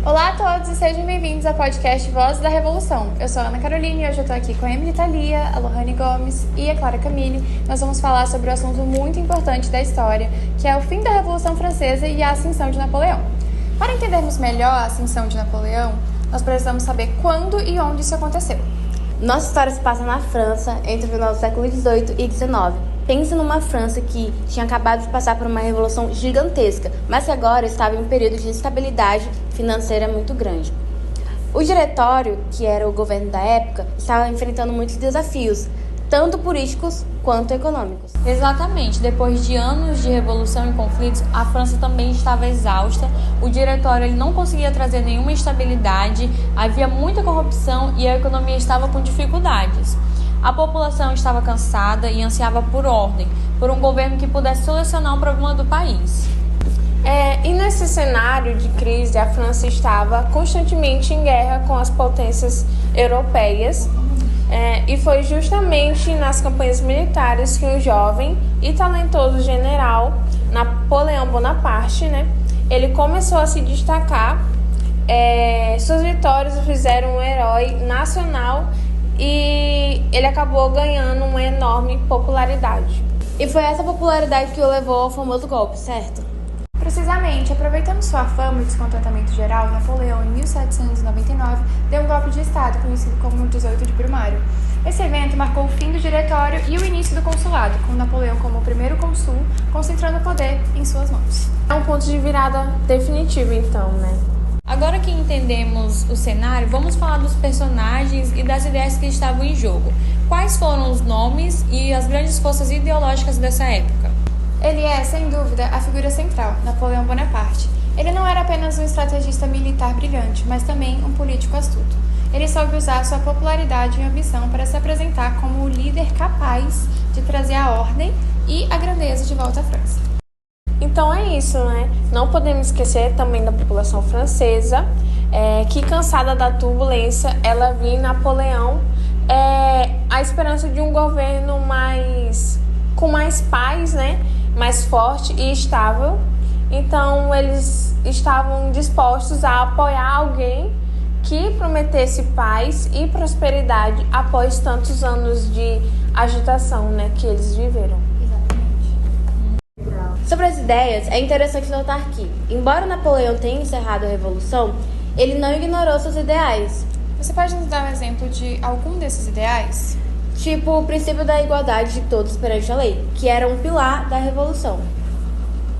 Olá a todos e sejam bem-vindos ao podcast Vozes da Revolução. Eu sou a Ana Carolina e hoje eu estou aqui com a Emily Thalia, a Lohane Gomes e a Clara Camille. Nós vamos falar sobre um assunto muito importante da história, que é o fim da Revolução Francesa e a ascensão de Napoleão. Para entendermos melhor a ascensão de Napoleão, nós precisamos saber quando e onde isso aconteceu. Nossa história se passa na França entre o final do século XVIII e XIX. Pense numa França que tinha acabado de passar por uma revolução gigantesca, mas que agora estava em um período de instabilidade financeira muito grande. O Diretório, que era o governo da época, estava enfrentando muitos desafios, tanto políticos quanto econômicos. Exatamente. Depois de anos de revolução e conflitos, a França também estava exausta. O Diretório ele não conseguia trazer nenhuma estabilidade, havia muita corrupção e a economia estava com dificuldades. A população estava cansada e ansiava por ordem, por um governo que pudesse solucionar o problema do país. E nesse cenário de crise, a França estava constantemente em guerra com as potências europeias. E foi justamente nas campanhas militares que um jovem e talentoso general, Napoleão Bonaparte, ele começou a se destacar. Suas vitórias o fizeram um herói nacional e ele acabou ganhando uma enorme popularidade. E foi essa popularidade que o levou ao famoso golpe, certo? Precisamente, aproveitando sua fama e descontentamento geral, Napoleão, em 1799, deu um golpe de Estado, conhecido como 18 de Brumário. Esse evento marcou o fim do Diretório e o início do consulado, com Napoleão como o primeiro cônsul, concentrando o poder em suas mãos. É um ponto de virada definitivo, então, Agora que entendemos o cenário, vamos falar dos personagens e das ideias que estavam em jogo. Quais foram os nomes e as grandes forças ideológicas dessa época? Ele é, sem dúvida, a figura central, Napoleão Bonaparte. Ele não era apenas um estrategista militar brilhante, mas também um político astuto. Ele soube usar sua popularidade e ambição para se apresentar como o líder capaz de trazer a ordem e a grandeza de volta à França. Então é isso, Não podemos esquecer também da população francesa, que cansada da turbulência, ela via em Napoleão a esperança de um governo com mais paz, mais forte e estável. Então eles estavam dispostos a apoiar alguém que prometesse paz e prosperidade após tantos anos de agitação, que eles viveram. Sobre as ideias, é interessante notar que, embora Napoleão tenha encerrado a Revolução, ele não ignorou seus ideais. Você pode nos dar um exemplo de algum desses ideais? Tipo o princípio da igualdade de todos perante a lei, que era um pilar da Revolução.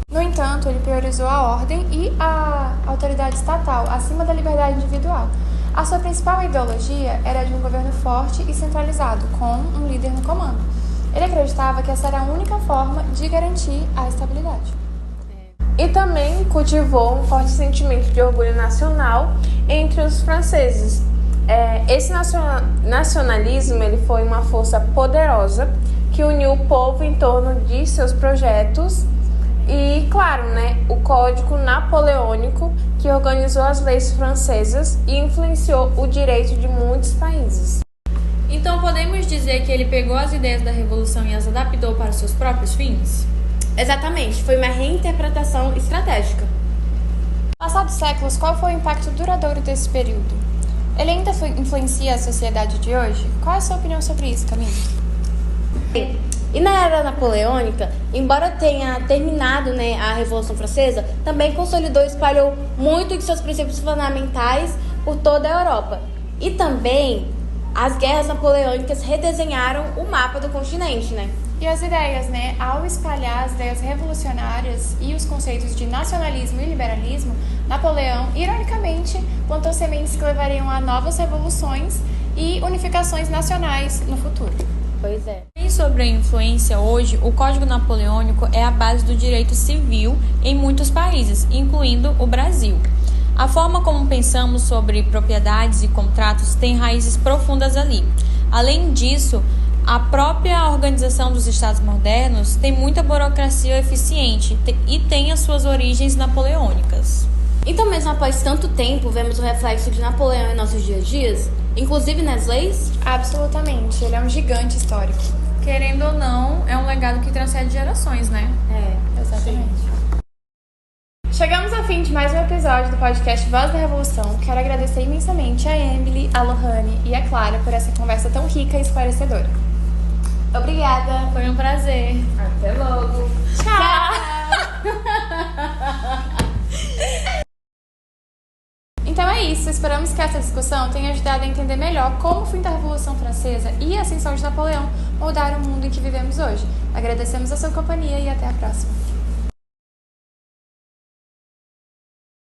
No entanto, ele priorizou a ordem e a autoridade estatal acima da liberdade individual. A sua principal ideologia era de um governo forte e centralizado, com um líder no comando. Ele acreditava que essa era a única forma de garantir a estabilidade. E também cultivou um forte sentimento de orgulho nacional entre os franceses. Esse nacionalismo ele foi uma força poderosa que uniu o povo em torno de seus projetos e, claro, o Código Napoleônico, que organizou as leis francesas e influenciou o direito de muitos países. Então podemos dizer que ele pegou as ideias da Revolução e as adaptou para seus próprios fins? Exatamente, foi uma reinterpretação estratégica. Passados séculos, qual foi o impacto duradouro desse período? Ele ainda influencia a sociedade de hoje? Qual é a sua opinião sobre isso, Camille? E na era napoleônica, embora tenha terminado a Revolução Francesa, também consolidou e espalhou muito de seus princípios fundamentais por toda a Europa. E também as guerras napoleônicas redesenharam o mapa do continente, E as ideias, Ao espalhar as ideias revolucionárias e os conceitos de nacionalismo e liberalismo, Napoleão, ironicamente, plantou sementes que levariam a novas revoluções e unificações nacionais no futuro. Pois é. E sobre a influência hoje, o Código Napoleônico é a base do direito civil em muitos países, incluindo o Brasil. A forma como pensamos sobre propriedades e contratos tem raízes profundas ali. Além disso, a própria organização dos Estados modernos tem muita burocracia eficiente e tem as suas origens napoleônicas. Então, mesmo após tanto tempo, vemos o reflexo de Napoleão em nossos dias a dias, inclusive nas leis? Absolutamente, ele é um gigante histórico. Querendo ou não, é um legado que transcende gerações, Exatamente. Chegamos ao fim de mais um episódio do podcast Voz da Revolução. Quero agradecer imensamente a Emily, a Lohane e a Clara por essa conversa tão rica e esclarecedora. Obrigada. Foi um prazer. Até logo. Então é isso, esperamos que essa discussão tenha ajudado a entender melhor como o fim da Revolução Francesa e a ascensão de Napoleão moldaram o mundo em que vivemos hoje. Agradecemos a sua companhia e até a próxima.